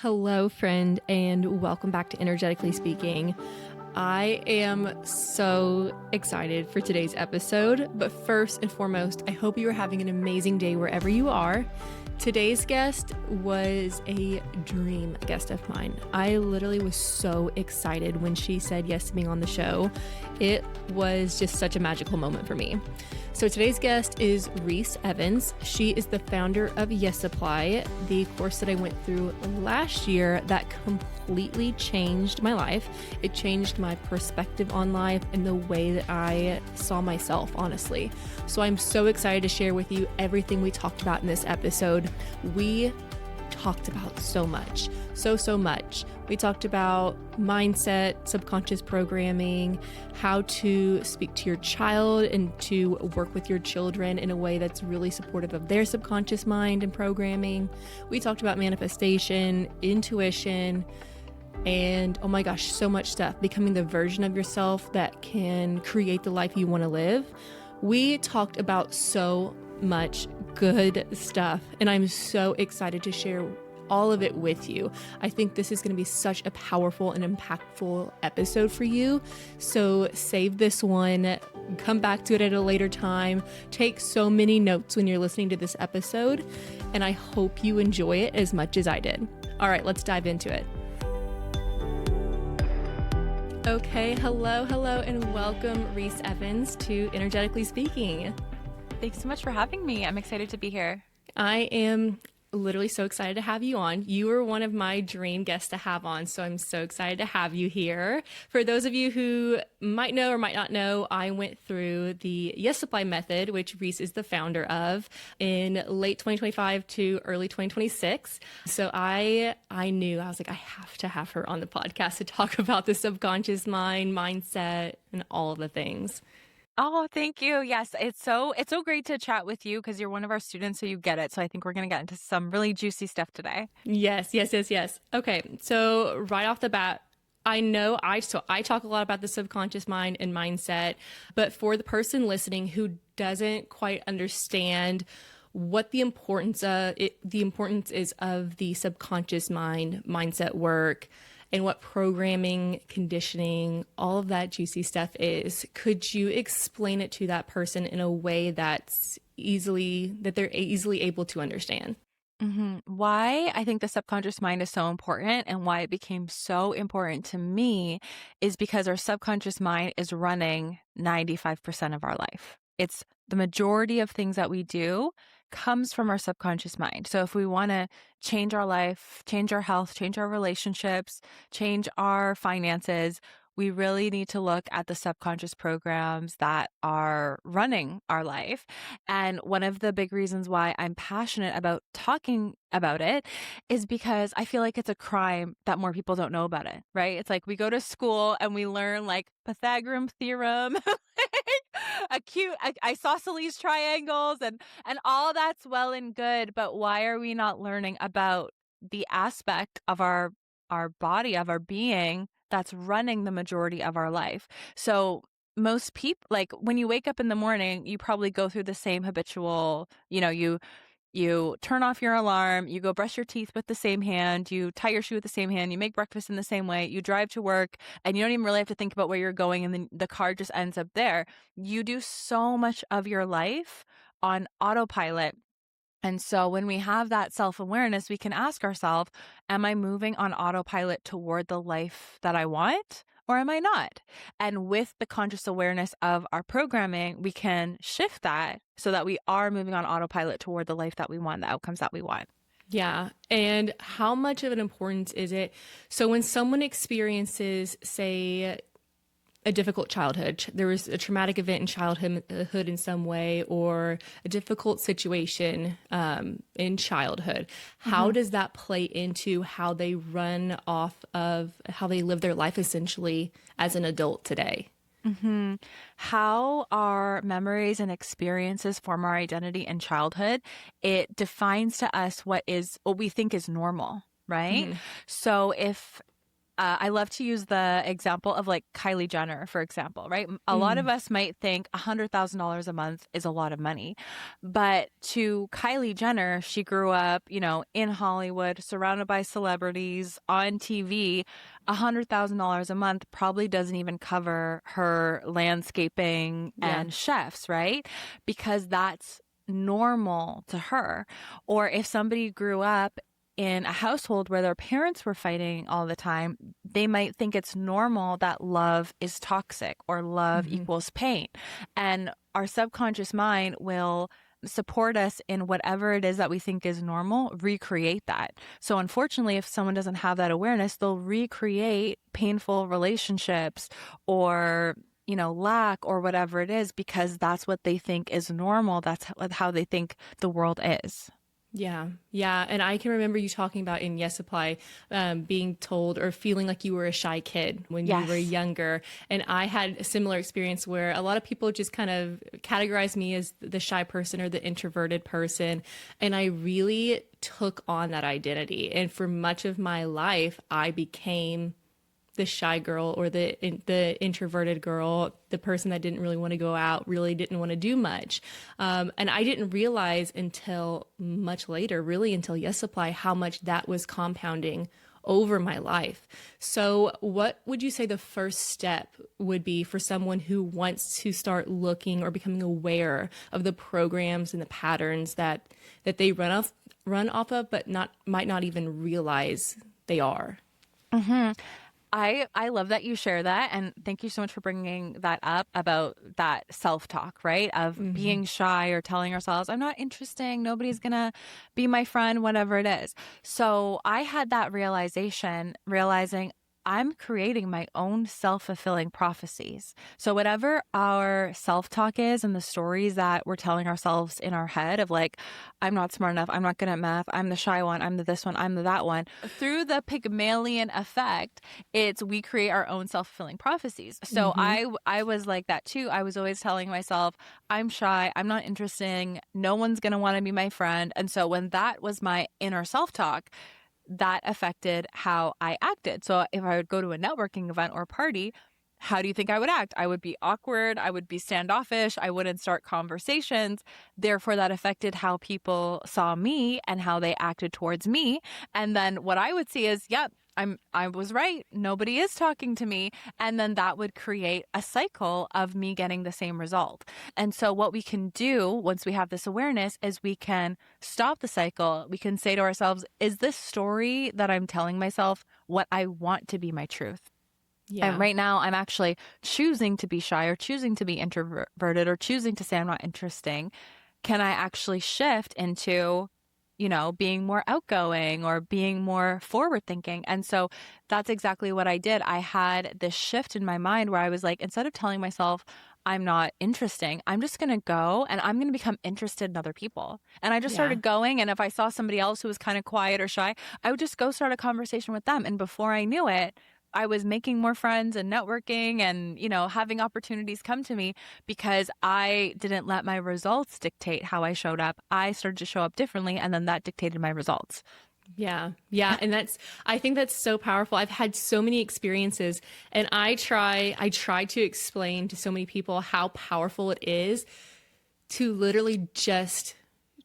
Hello, friend, and welcome back to Energetically Speaking. I am so excited for today's episode, but first and foremost, I hope you are having an amazing day wherever you are. Today's guest was a dream guest of mine. I literally was so excited when she said yes to being on the show. It was just such a magical moment for me. So today's guest is Reese Evans. She is the founder of Yes Supply, the course that I went through last year that completely changed my life. It changed my perspective on life and the way that I saw myself, honestly. So I'm so excited to share with you everything we talked about in this episode. We talked about so much. We talked about mindset, subconscious programming, how to speak to your child and to work with your children in a way that's really supportive of their subconscious mind and programming. We talked about manifestation, intuition, and oh my gosh, so much stuff. Becoming the version of yourself that can create the life you want to live. We talked about so much good stuff, and I'm so excited to share all of it with you. I think this is going to be such a powerful and impactful episode for you. So save this one, come back to it at a later time, take so many notes when you're listening to this episode, and I hope you enjoy it as much as I did. All right, let's dive into it. Okay, hello, and welcome, Reese Evans, to Energetically Speaking. Thanks so much for having me. I'm excited to be here. I am literally so excited to have you on. You were one of my dream guests to have on, so I'm so excited to have you here. For those of you who might know or might not know, I went through the Yes Supply method, which Reese is the founder of, in late 2025 to early 2026. So I knew, I was like, I have to have her on the podcast to talk about the subconscious mind, mindset, and all of the things. Oh, thank you. Yes, it's so great to chat with you because you're one of our students, so you get it. So I think we're going to get into some really juicy stuff today. Yes. Okay, so right off the bat, I know I talk a lot about the subconscious mind and mindset, but for the person listening who doesn't quite understand what the importance is of the subconscious mind, mindset work, and what programming, conditioning, all of that juicy stuff is, could you explain it to that person in a way that they're easily able to understand? Why I think the subconscious mind is so important and why it became so important to me is because our subconscious mind is running 95% of our life. It's the majority of things that we do comes from our subconscious mind. So if we want to change our life, change our health, change our relationships, change our finances, we really need to look at the subconscious programs that are running our life. And one of the big reasons why I'm passionate about talking about it is because I feel like it's a crime that more people don't know about it, right? It's like we go to school and we learn like Pythagorean theorem, isosceles triangles, and all that's well and good. But why are we not learning about the aspect of our body, of our being, that's running the majority of our life? So most people, like when you wake up in the morning, you probably go through the same habitual, you turn off your alarm, you go brush your teeth with the same hand, you tie your shoe with the same hand, you make breakfast in the same way, you drive to work, and you don't even really have to think about where you're going, and then the car just ends up there. You do so much of your life on autopilot. And so when we have that self-awareness, we can ask ourselves, am I moving on autopilot toward the life that I want, or am I not? And with the conscious awareness of our programming, we can shift that so that we are moving on autopilot toward the life that we want, the outcomes that we want. Yeah. And how much of an importance is it? So when someone experiences, say, a difficult childhood, there was a traumatic event in childhood in some way, or a difficult situation in childhood, how does that play into how they run off of how they live their life essentially as an adult today? How our memories and experiences form our identity in childhood, it defines to us what we think is normal, right? So if I love to use the example of like Kylie Jenner, for example, right? A lot of us might think $100,000 a month is a lot of money. But to Kylie Jenner, she grew up, in Hollywood, surrounded by celebrities on TV. $100,000 a month probably doesn't even cover her landscaping Yeah. and chefs, right? Because that's normal to her. Or if somebody grew up in a household where their parents were fighting all the time, they might think it's normal that love is toxic or love equals pain. And our subconscious mind will support us in whatever it is that we think is normal, recreate that. So unfortunately, if someone doesn't have that awareness, they'll recreate painful relationships or lack or whatever it is, because that's what they think is normal. That's how they think the world is. Yeah. Yeah. And I can remember you talking about in Yes Supply, being told or feeling like you were a shy kid when you were Yes. younger. And I had a similar experience where a lot of people just kind of categorize me as the shy person or the introverted person. And I really took on that identity. And for much of my life, I became the shy girl or the introverted girl, the person that didn't really want to go out, really didn't want to do much. And I didn't realize until much later, really until Yes Supply, how much that was compounding over my life. So what would you say the first step would be for someone who wants to start looking or becoming aware of the programs and the patterns that they run off of, but might not even realize they are? I love that you share that. And thank you so much for bringing that up about that self-talk, right? Of being shy or telling ourselves, I'm not interesting. Nobody's going to be my friend, whatever it is. So I had that realization, realizing I'm creating my own self-fulfilling prophecies. So whatever our self-talk is and the stories that we're telling ourselves in our head of like, I'm not smart enough, I'm not good at math, I'm the shy one, I'm the this one, I'm the that one. Through the Pygmalion effect, it's we create our own self-fulfilling prophecies. So I was like that too. I was always telling myself, I'm shy, I'm not interesting, no one's going to want to be my friend. And so when that was my inner self-talk, that affected how I acted. So if I would go to a networking event or party, how do you think I would act? I would be awkward. I would be standoffish. I wouldn't start conversations. Therefore, that affected how people saw me and how they acted towards me. And then what I would see is, yep, I was right. Nobody is talking to me. And then that would create a cycle of me getting the same result. And so what we can do once we have this awareness is we can stop the cycle. We can say to ourselves, is this story that I'm telling myself what I want to be my truth? Yeah. And right now I'm actually choosing to be shy or choosing to be introverted or choosing to say I'm not interesting. Can I actually shift into being more outgoing or being more forward thinking? And so that's exactly what I did. I had this shift in my mind where I was like, instead of telling myself I'm not interesting, I'm just going to go and I'm going to become interested in other people. And I just started going. And if I saw somebody else who was kind of quiet or shy, I would just go start a conversation with them. And before I knew it, I was making more friends and networking and, having opportunities come to me because I didn't let my results dictate how I showed up. I started to show up differently, and then that dictated my results. Yeah. Yeah. And I think that's so powerful. I've had so many experiences, and I try to explain to so many people how powerful it is to literally just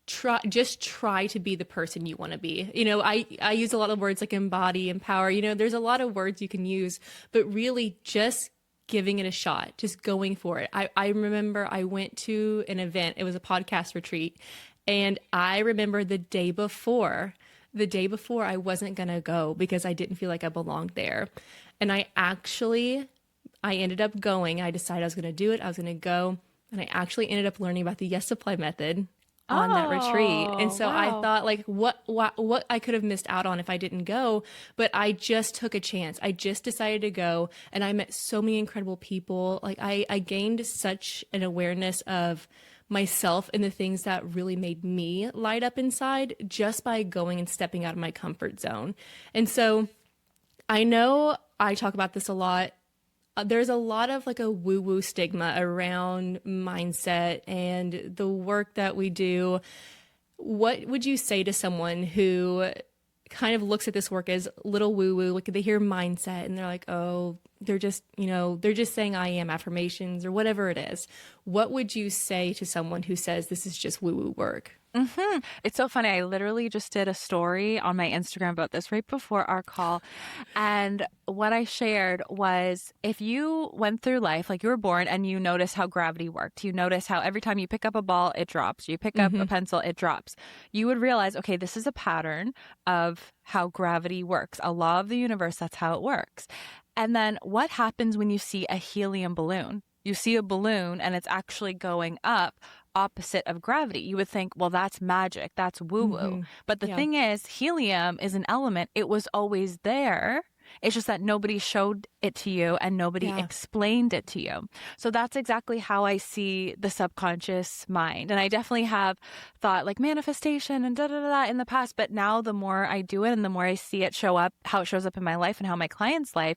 try to be the person you want to be. I use a lot of words like embody, empower, there's a lot of words you can use, but really just giving it a shot, just going for it. I remember I went to an event, it was a podcast retreat, and I remember the day before I wasn't going to go because I didn't feel like I belonged there. And I ended up going. I decided I was going to do it. I was going to go. And I actually ended up learning about the Yes Supply method on that retreat. And so I thought like what I could have missed out on if I didn't go, but I just took a chance. I just decided to go, and I met so many incredible people. Like I gained such an awareness of myself and the things that really made me light up inside just by going and stepping out of my comfort zone. And so I know I talk about this a lot. There's a lot of like a woo-woo stigma around mindset and the work that we do. What would you say to someone who kind of looks at this work as little woo woo. Like they hear mindset and they're like, oh, they're just, they're just saying I am affirmations or whatever it is. What would you say to someone who says this is just woo woo work? It's so funny. I literally just did a story on my Instagram about this right before our call. And what I shared was if you went through life, like you were born and you notice how gravity worked, you notice how every time you pick up a ball, it drops. You pick up a pencil, it drops. You would realize, okay, this is a pattern of how gravity works, a law of the universe. That's how it works. And then what happens when you see a helium balloon? You see a balloon and it's actually going up opposite of gravity. You would think, well, that's magic. That's woo-woo. But the thing is, helium is an element. It was always there. It's just that nobody showed it to you and nobody explained it to you. So that's exactly how I see the subconscious mind. And I definitely have thought like manifestation and da-da-da-da in the past. But now the more I do it and the more I see it show up, how it shows up in my life and how my clients' life,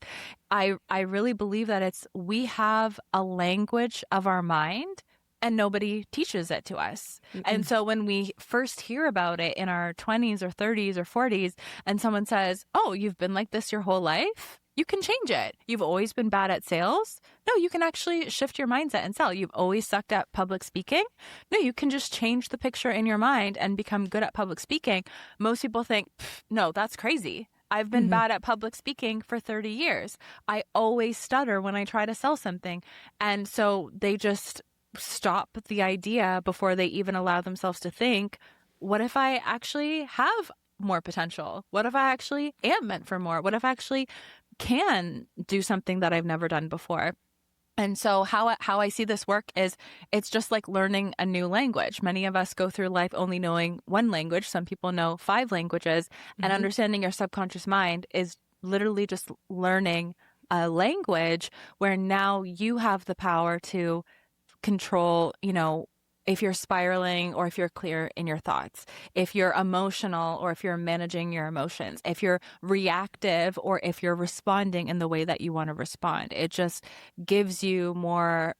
I really believe that we have a language of our mind and nobody teaches it to us. And so when we first hear about it in our 20s or 30s or 40s, and someone says, oh, you've been like this your whole life, you can change it. You've always been bad at sales. No, you can actually shift your mindset and sell. You've always sucked at public speaking. No, you can just change the picture in your mind and become good at public speaking. Most people think, no, that's crazy. I've been bad at public speaking for 30 years. I always stutter when I try to sell something. And so they just stop the idea before they even allow themselves to think, what if I actually have more potential? What if I actually am meant for more? What if I actually can do something that I've never done before? And so how I see this work is it's just like learning a new language. Many of us go through life only knowing one language. Some people know 5 languages. And understanding your subconscious mind is literally just learning a language where now you have the power to control, if you're spiraling or if you're clear in your thoughts, if you're emotional or if you're managing your emotions, if you're reactive or if you're responding in the way that you want to respond. It just gives you more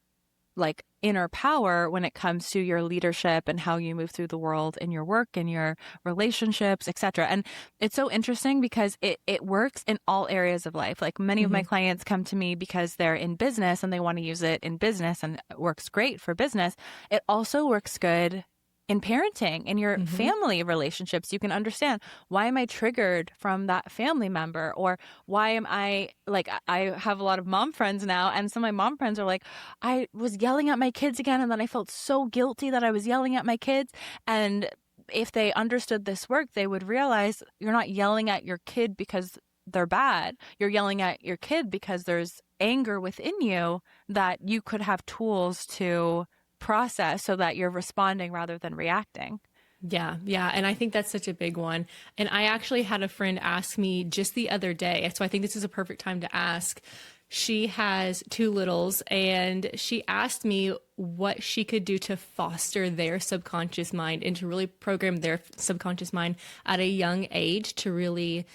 like inner power when it comes to your leadership and how you move through the world in your work and your relationships, etc. And it's so interesting because it works in all areas of life. Like many of my clients come to me because they're in business and they want to use it in business and it works great for business. It also works good in parenting, in your family relationships. You can understand, why am I triggered from that family member? Or why am I have a lot of mom friends now, and some of my mom friends are like, I was yelling at my kids again, and then I felt so guilty that I was yelling at my kids. And if they understood this work, they would realize you're not yelling at your kid because they're bad. You're yelling at your kid because there's anger within you that you could have tools to process so that you're responding rather than reacting. Yeah. And I think that's such a big one. And I actually had a friend ask me just the other day. So I think this is a perfect time to ask. She has 2 littles and she asked me what she could do to foster their subconscious mind and to really program their subconscious mind at a young age to really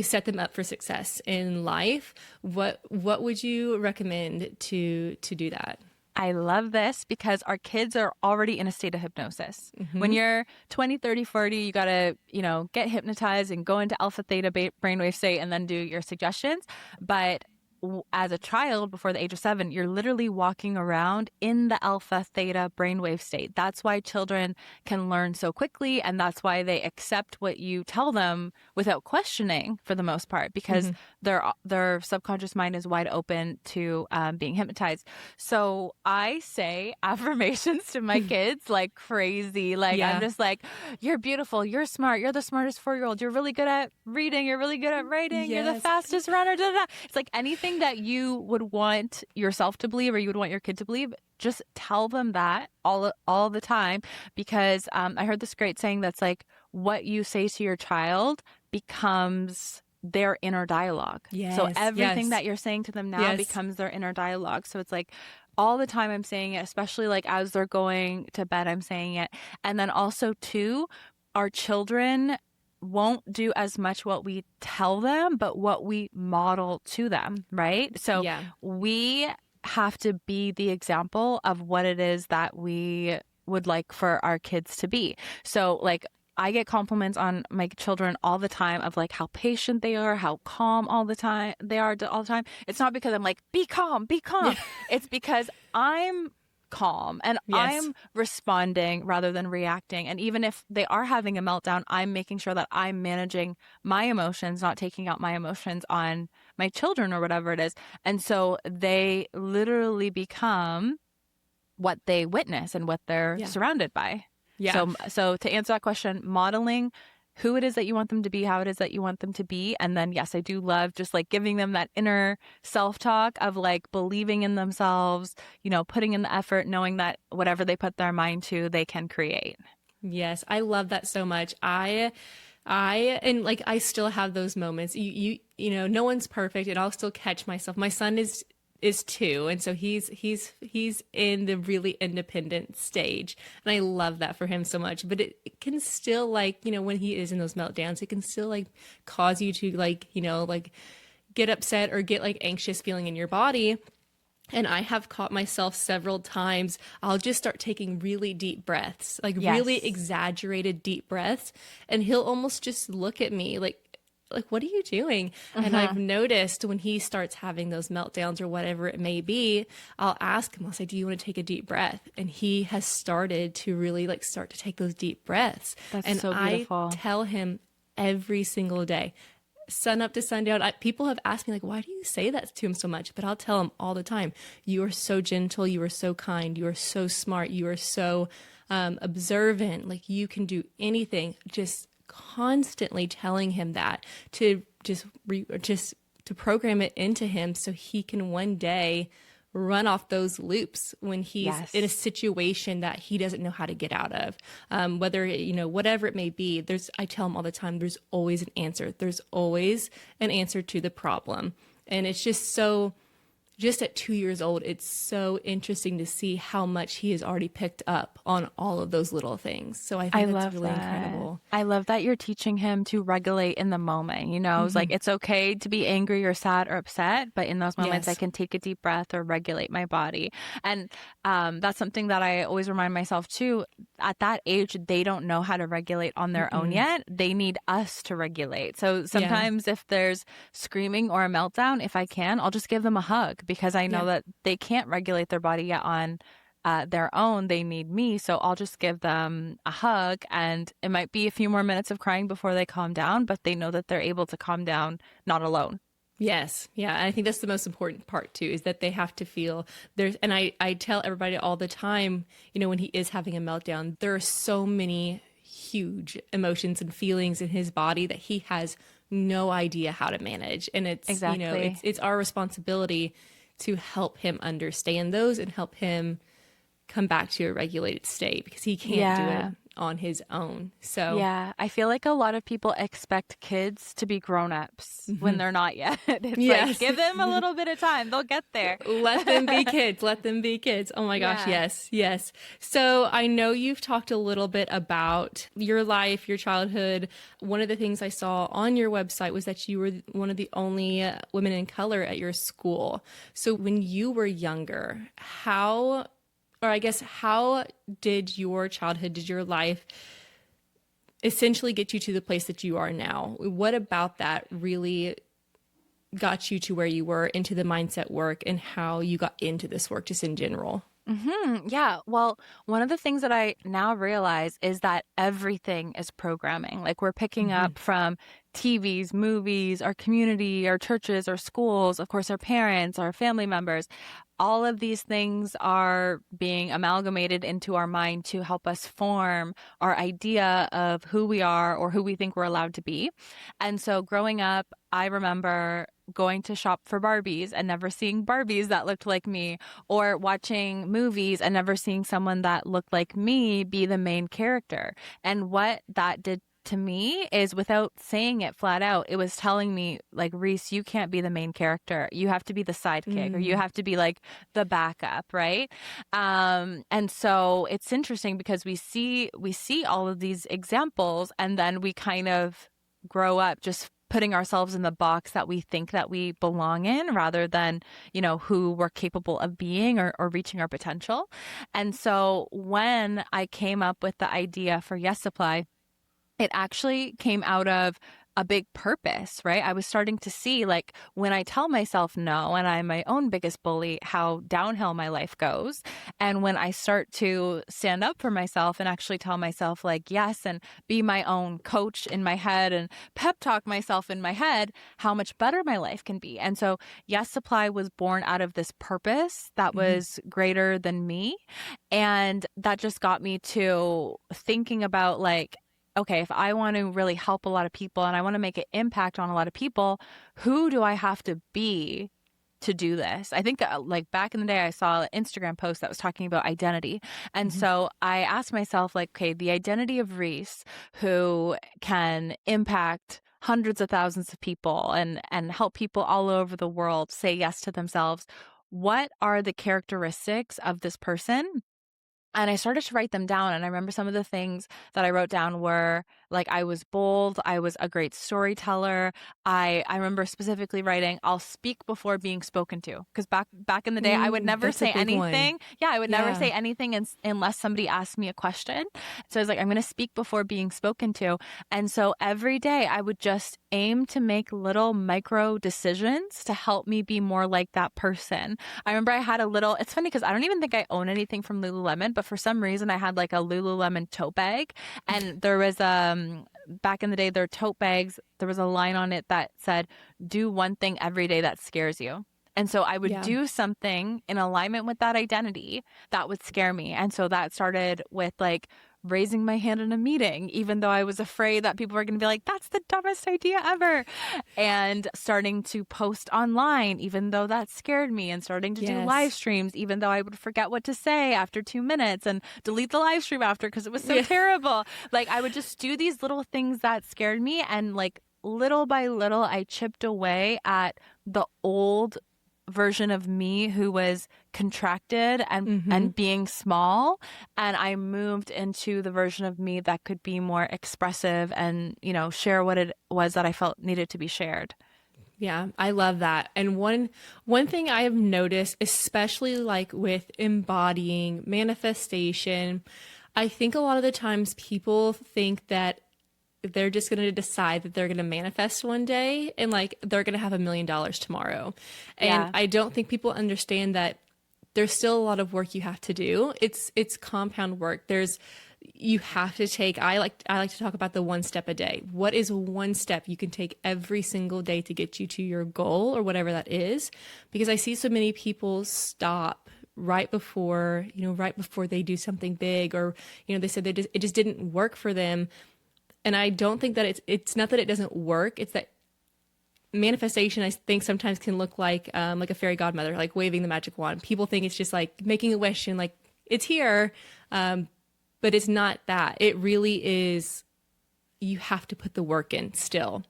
set them up for success in life. What would you recommend to do that? I love this because our kids are already in a state of hypnosis. When you're 20, 30, 40, you got to, get hypnotized and go into alpha theta brainwave state and then do your suggestions. But as a child before the age of 7, you're literally walking around in the alpha theta brainwave state. That's why children can learn so quickly. And that's why they accept what you tell them without questioning for the most part, because their subconscious mind is wide open to being hypnotized. So I say affirmations to my kids like crazy. I'm just like, you're beautiful. You're smart. You're the smartest 4-year-old. You're really good at reading. You're really good at writing. You're the fastest runner. Da, da, da. It's like anything that you would want yourself to believe or you would want your kid to believe, just tell them that all the time. Because I heard this great saying that's like, what you say to your child becomes their inner dialogue. So everything that you're saying to them now becomes their inner dialogue. So it's like all the time I'm saying it, especially like as they're going to bed, I'm saying it. And then also too, our children won't do as much what we tell them, but what we model to them, right? So we have to be the example of what it is that we would like for our kids to be. So like I get compliments on my children all the time of like how patient they are, how calm all the time they are all the time. It's not because I'm like, be calm, be calm. It's because I'm calm and Yes. I'm responding rather than reacting. And even if they are having a meltdown, I'm making sure that I'm managing my emotions, not taking out my emotions on my children or whatever it is. And so they literally become what they witness and what they're Yeah. surrounded by. Yeah. So to answer that question, modeling who it is that you want them to be, how it is that you want them to be. And then, yes, I do love just like giving them that inner self-talk of like believing in themselves, putting in the effort, knowing that whatever they put their mind to, they can create. Yes, I love that so much. And like I still have those moments. You know, no one's perfect, and I'll still catch myself. My son is 2, and so he's in the really independent stage, and I love that for him so much. But it can still, like, when he is in those meltdowns, it can still like cause you to like get upset or get like anxious feeling in your body. And I have caught myself several times. I'll just start taking really deep breaths, like really Yes. exaggerated deep breaths. And he'll almost just look at me like, what are you doing? And I've noticed when he starts having those meltdowns or whatever it may be, I'll ask him, I'll say, do you want to take a deep breath? And he has started to really like start to take those deep breaths. That's And so I beautiful. tell him every single day, sun up to sundown. People have asked me like, why do you say that to him so much? But I'll tell him all the time, you are so gentle, you are so kind, you are so smart, you are so observant, like you can do anything. Just constantly telling him that to just to program it into him so he can one day run off those loops when he's in a Yes. situation that he doesn't know how to get out of. Whether, whatever it may be, I tell him all the time, there's always an answer. There's always an answer to the problem. And it's just at 2 years old, it's so interesting to see how much he has already picked up on all of those little things. So I I think that's love really that. incredible. I love that you're teaching him to regulate in the moment. It's like it's okay to be angry or sad or upset, but in those moments, I Yes. can take a deep breath or regulate my body. And that's something that I always remind myself too. At that age, they don't know how to regulate on their own Mm-mm. yet. They need us to regulate. So Yeah. sometimes if there's screaming or a meltdown, if I can, I'll just give them a hug because I know Yeah. that they can't regulate their body yet on their own. They need me. So I'll just give them a hug, and it might be a few more minutes of crying before they calm down, but they know that they're able to calm down not alone. Yes. Yeah. And I think that's the most important part too, is that they have to feel and I tell everybody all the time, when he is having a meltdown, there are so many huge emotions and feelings in his body that he has no idea how to manage. And Exactly. it's our responsibility to help him understand those and help him come back to a regulated state because he can't do it Yeah. on his own. So, Yeah. I feel like a lot of people expect kids to be grown-ups when they're not yet. It's like, yes. give them a little bit of time. They'll get there. Let them be kids. Let them be kids. Oh my gosh. Yeah. Yes. Yes. So I know you've talked a little bit about your life, your childhood. One of the things I saw on your website was that you were one of the only women in color at your school. So when you were younger, how did your childhood, did your life essentially get you to the place that you are now? What about that really got you to where you were, into the mindset work, and how you got into this work just in general? Yeah. Well, one of the things that I now realize is that everything is programming. Like we're picking up from TVs, movies, our community, our churches, our schools, of course, our parents, our family members. All of these things are being amalgamated into our mind to help us form our idea of who we are or who we think we're allowed to be. And so growing up, I remember going to shop for Barbies and never seeing Barbies that looked like me, or watching movies and never seeing someone that looked like me be the main character. And what that did to me is, without saying it flat out, it was telling me like, Reese, you can't be the main character. You have to be the sidekick, or you have to be like the backup, right? And so it's interesting because we see all of these examples, and then we kind of grow up just putting ourselves in the box that we think that we belong in, rather than, who we're capable of being, or reaching our potential. And so when I came up with the idea for Yes Supply, it actually came out of a big purpose, right? I was starting to see, like, when I tell myself no, and I'm my own biggest bully, how downhill my life goes. And when I start to stand up for myself and actually tell myself, like, yes, and be my own coach in my head and pep talk myself in my head, how much better my life can be. And so, Yes Supply was born out of this purpose that was greater than me. And that just got me to thinking about, like, okay, if I want to really help a lot of people and I want to make an impact on a lot of people, who do I have to be to do this? I think like back in the day, I saw an Instagram post that was talking about identity. And so I asked myself, like, okay, the identity of Reese, who can impact hundreds of thousands of people and help people all over the world say yes to themselves. What are the characteristics of this person? And I started to write them down. And I remember some of the things that I wrote down were, like, I was bold. I was a great storyteller. I remember specifically writing, I'll speak before being spoken to. Because back in the day, I would never That's a say big one. anything. Yeah, I would never Yeah. say anything unless somebody asked me a question. So I was like, I'm going to speak before being spoken to. And so every day I would just aim to make little micro decisions to help me be more like that person. I remember I had a little, it's funny because I don't even think I own anything from Lululemon, but for some reason I had like a Lululemon tote bag. And there was, back in the day, their tote bags, there was a line on it that said, do one thing every day that scares you. And so I would Yeah. do something in alignment with that identity that would scare me. And so that started with, like, raising my hand in a meeting, even though I was afraid that people were going to be like, that's the dumbest idea ever. And starting to post online, even though that scared me, and starting to do live streams, even though I would forget what to say after 2 minutes and delete the live stream after because it was so terrible. Like, I would just do these little things that scared me. And, like, little by little, I chipped away at the old version of me who was contracted and being small, and I moved into the version of me that could be more expressive and, share what it was that I felt needed to be shared. Yeah, I love that. And one thing I have noticed, especially like with embodying manifestation, I think a lot of the times people think that they're just going to decide that they're going to manifest one day and like they're going to have $1 million tomorrow. And I don't think people understand that there's still a lot of work you have to do. It's compound work. You have to take, I like to talk about the one step a day. What is one step you can take every single day to get you to your goal or whatever that is? Because I see so many people stop right before they do something big, or, they said it just didn't work for them. And I don't think that it's not that it doesn't work. It's that manifestation, I think, sometimes can look like a fairy godmother, like waving the magic wand. People think it's just like making a wish and like it's here. But it's not that. It really is. You have to put the work in still.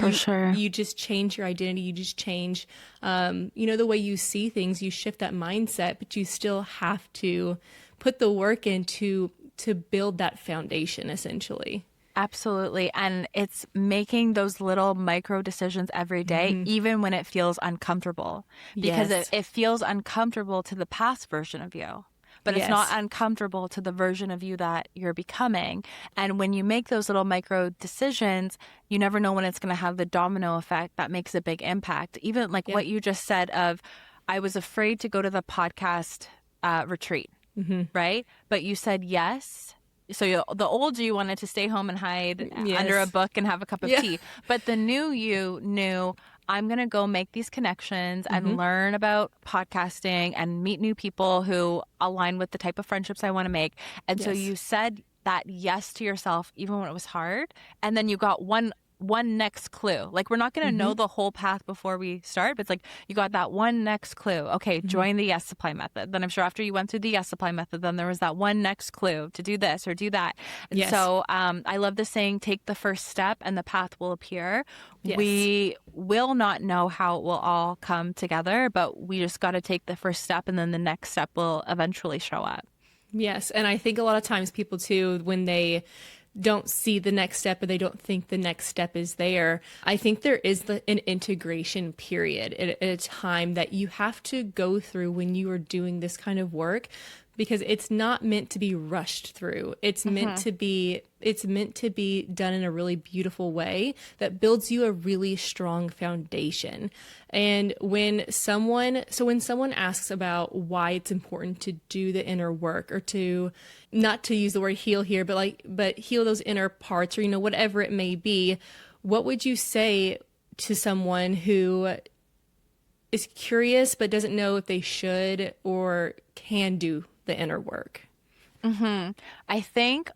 Sure. You just change your identity. You just change, the way you see things. You shift that mindset, but you still have to put the work in to build that foundation, essentially. Absolutely. And it's making those little micro decisions every day, even when it feels uncomfortable, because it feels uncomfortable to the past version of you, but it's not uncomfortable to the version of you that you're becoming. And when you make those little micro decisions, you never know when it's going to have the domino effect that makes a big impact. Even like what you just said of, I was afraid to go to the podcast retreat, right? But you said yes. So the old you wanted to stay home and hide under a book and have a cup of tea. But the new you knew, I'm going to go make these connections and learn about podcasting and meet new people who align with the type of friendships I want to make. And so you said that yes to yourself, even when it was hard. And then you got one next clue. Like, we're not going to know the whole path before we start, but it's like you got that one next clue. Okay, join the Yes Supply method. Then I'm sure after you went through the Yes Supply method, then there was that one next clue to do this or do that. And so I love the saying, take the first step and the path will appear. We will not know how it will all come together, but we just got to take the first step, and then the next step will eventually show up. Yes. And I think a lot of times people too, when they don't see the next step or they don't think the next step is there, I think there is an integration period at a time that you have to go through when you are doing this kind of work, because it's not meant to be rushed through. It's meant to be done in a really beautiful way that builds you a really strong foundation. And when someone asks about why it's important to do the inner work, or to, not to use the word heal here, but heal those inner parts, or, you know, whatever it may be, what would you say to someone who is curious but doesn't know if they should or can do the inner work? I think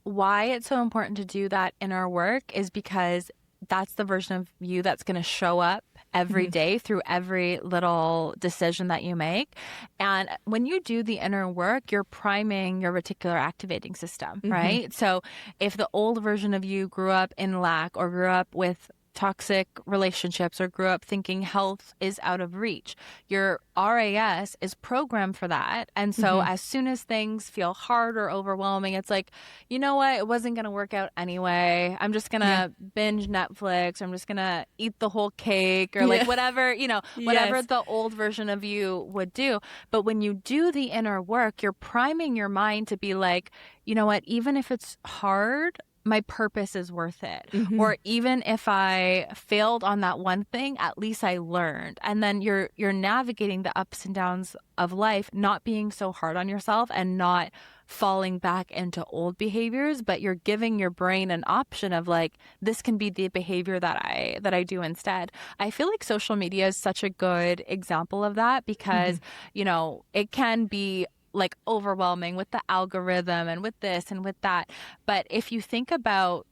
why it's so important to do that inner work is because that's the version of you that's going to show up every day through every little decision that you make. And when you do the inner work, you're priming your reticular activating system, right? So if the old version of you grew up in lack, or grew up with toxic relationships, or grew up thinking health is out of reach, your RAS is programmed for that. And so as soon as things feel hard or overwhelming, it's like, you know what, it wasn't going to work out anyway. I'm just going to binge Netflix. I'm just going to eat the whole cake, or like whatever, you know, whatever the old version of you would do. But when you do the inner work, you're priming your mind to be like, you know what, even if it's hard, my purpose is worth it. Or even if I failed on that one thing, at least I learned. And then you're navigating the ups and downs of life, not being so hard on yourself and not falling back into old behaviors, but you're giving your brain an option of like, this can be the behavior that I do instead. I feel like social media is such a good example of that, because, you know, it can be like overwhelming with the algorithm and with this and with that. But if you think about,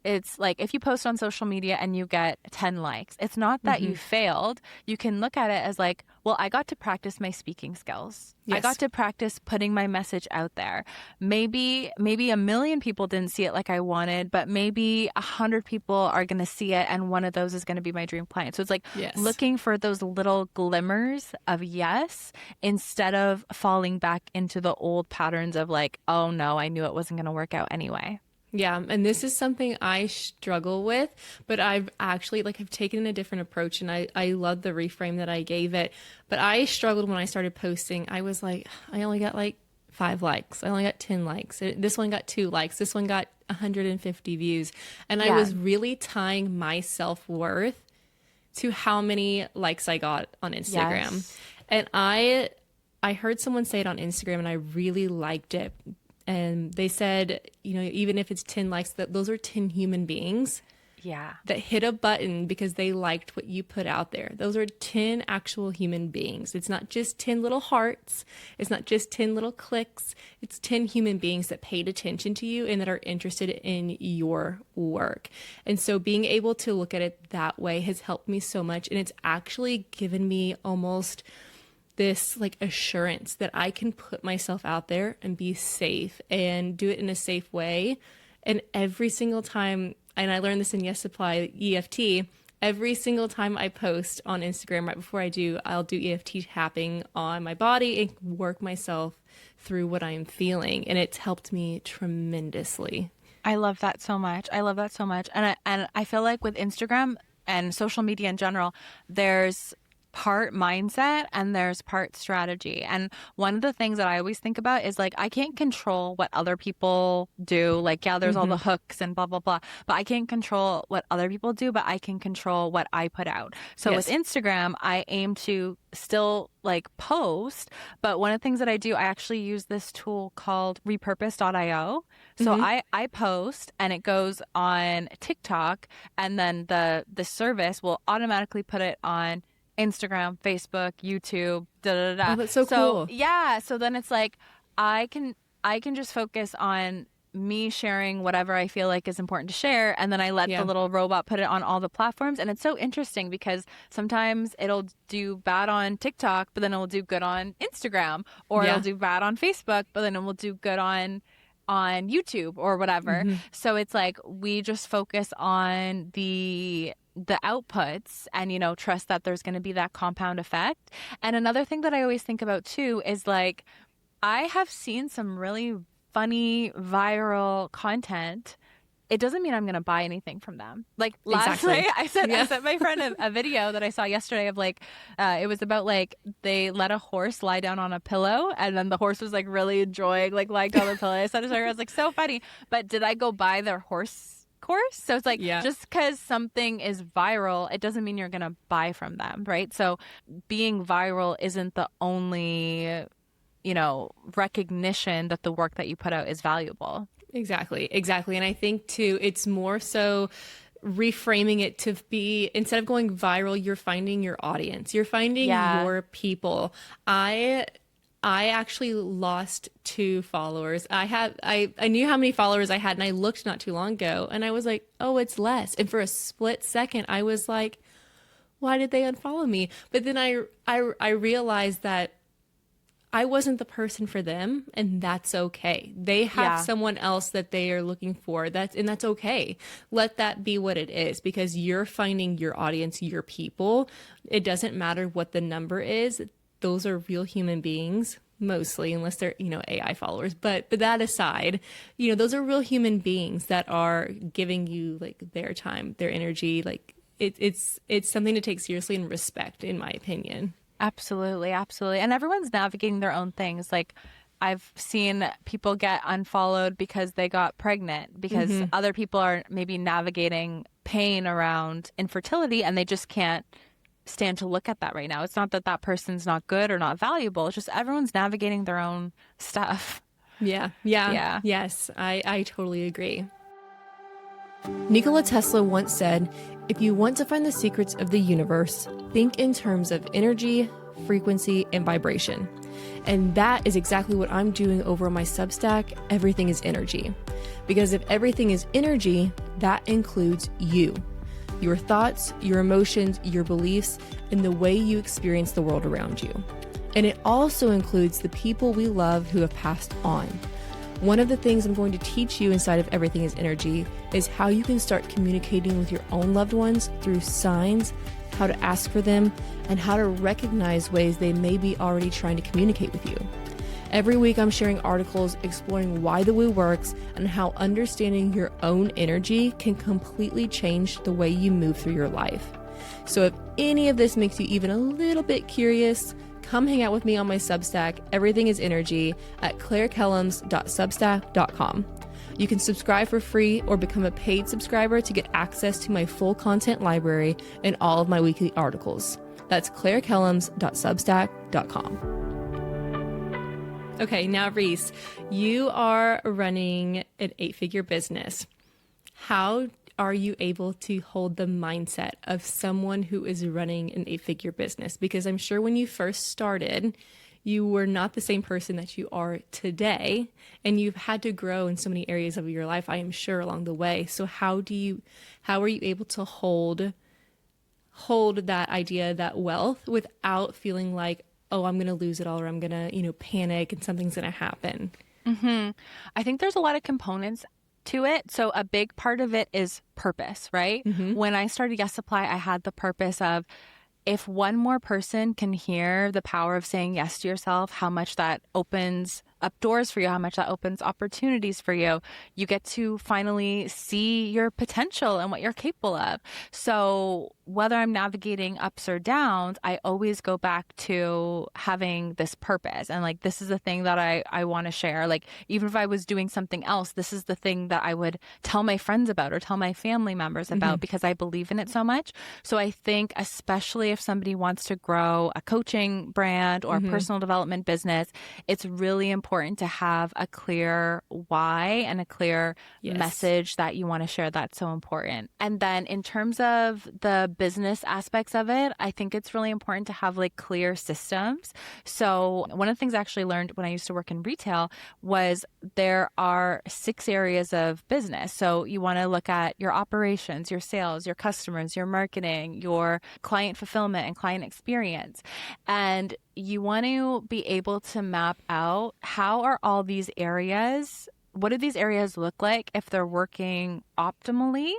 it's like if you post on social media and you get 10 likes, it's not that you failed. You can look at it as like, well, I got to practice my speaking skills. I got to practice putting my message out there. Maybe 1 million people didn't see it like I wanted, but maybe 100 people are going to see it, and one of those is going to be my dream client. So it's like looking for those little glimmers of yes, instead of falling back into the old patterns of like, oh no, I knew it wasn't going to work out anyway. Yeah, and this is something I struggle with, but I've actually, like, I've taken a different approach, and I love the reframe that I gave it. But I struggled when I started posting. I was like, I only got like 5 likes. I only got 10 likes. This one got 2 likes. This one got 150 views. And I was really tying my self-worth to how many likes I got on Instagram. And I heard someone say it on Instagram, and I really liked it. And they said, you know, even if it's 10 likes, that those are 10 human beings that hit a button because they liked what you put out there. Those are 10 actual human beings. It's not just 10 little hearts. It's not just 10 little clicks. It's 10 human beings that paid attention to you and that are interested in your work. And so being able to look at it that way has helped me so much. And it's actually given me almost this like assurance that I can put myself out there and be safe and do it in a safe way. And every single time, and I learned this in Yes Supply EFT, every single time I post on Instagram, right before I do, I'll do EFT tapping on my body and work myself through what I'm feeling. And it's helped me tremendously. I love that so much. I love that so much. And I feel like with Instagram and social media in general, there's part mindset and there's part strategy. And one of the things that I always think about is like, I can't control what other people do. Like, yeah, there's all the hooks and blah, blah, blah, but I can't control what other people do, but I can control what I put out. So with Instagram, I aim to still like post, but one of the things that I do, I actually use this tool called repurpose.io. So I post and it goes on TikTok, and then the service will automatically put it on Instagram, Facebook, YouTube, Oh, that's so cool. Yeah. So then it's like, I can just focus on me sharing whatever I feel like is important to share. And then I let the little robot put it on all the platforms. And it's so interesting because sometimes it'll do bad on TikTok, but then it'll do good on Instagram, or it'll do bad on Facebook, but then it will do good on YouTube or whatever. So it's like, we just focus on the outputs and, you know, trust that there's going to be that compound effect. And another thing that I always think about too is like, I have seen some really funny viral content it doesn't mean I'm going to buy anything from them. Like last Exactly. night, I sent my friend a video that I saw yesterday of like, it was about like they let a horse lie down on a pillow, and then the horse was like really enjoying like lying down on the pillow. I said to her, I was like, so funny. But did I go buy their horse course? So it's like, Yeah. just because something is viral, it doesn't mean you're going to buy from them, right? So being viral isn't the only, recognition that the work that you put out is valuable. Exactly. And I think too, it's more so reframing it to be, instead of going viral, you're finding your audience, you're finding Yeah. your people. I actually lost 2 followers. I knew how many followers I had, and I looked not too long ago, and I was like, oh, it's less. And for a split second, I was like, why did they unfollow me? But then I realized that I wasn't the person for them, and that's okay. They have Yeah. someone else that they are looking for. That's okay. Let that be what it is, because you're finding your audience, your people. It doesn't matter what the number is. Those are real human beings, mostly, unless they're, AI followers. But that aside, those are real human beings that are giving you like their time, their energy. Like it's something to take seriously and respect, in my opinion. Absolutely, absolutely. And everyone's navigating their own things. Like I've seen people get unfollowed because they got pregnant, because other people are maybe navigating pain around infertility and they just can't stand to look at that right now. It's not that that person's not good or not valuable. It's just everyone's navigating their own stuff. Yeah. Yeah. Yes, I totally agree. Nikola Tesla once said, if you want to find the secrets of the universe, think in terms of energy, frequency, and vibration. And that is exactly what I'm doing over on my Substack, Everything is Energy. Because if everything is energy, that includes you. Your thoughts, your emotions, your beliefs, and the way you experience the world around you. And it also includes the people we love who have passed on. One of the things I'm going to teach you inside of Everything is Energy is how you can start communicating with your own loved ones through signs, how to ask for them, and how to recognize ways they may be already trying to communicate with you. Every week I'm sharing articles exploring why the woo works and how understanding your own energy can completely change the way you move through your life. So if any of this makes you even a little bit curious, come hang out with me on my Substack, Everything is Energy, at clairekellums.substack.com. You can subscribe for free or become a paid subscriber to get access to my full content library and all of my weekly articles. That's clairekellums.substack.com. Okay, now Reese, you are running an 8-figure business. How are you able to hold the mindset of someone who is running an 8-figure business? Because I'm sure when you first started, you were not the same person that you are today, and you've had to grow in so many areas of your life, I am sure, along the way. So how are you able to hold that idea, that wealth, without feeling like, oh, I'm going to lose it all, or I'm going to, panic and something's going to happen? I think there's a lot of components to it. So a big part of it is purpose, right? When I started Yes Supply, I had the purpose of, if one more person can hear the power of saying yes to yourself, how much that opens up doors for you, how much that opens opportunities for you. You get to finally see your potential and what you're capable of. So whether I'm navigating ups or downs, I always go back to having this purpose. And like, this is the thing that I want to share. Like, even if I was doing something else, this is the thing that I would tell my friends about or tell my family members about, because I believe in it so much. So I think, especially if somebody wants to grow a coaching brand or a personal development business, it's really important to have a clear why and a clear message that you want to share. That's so important. And then in terms of the business aspects of it, I think it's really important to have like clear systems. So one of the things I actually learned when I used to work in retail was there are 6 areas of business. So you want to look at your operations, your sales, your customers, your marketing, your client fulfillment and client experience. And you want to be able to map out, how are all these areas, what do these areas look like if they're working optimally?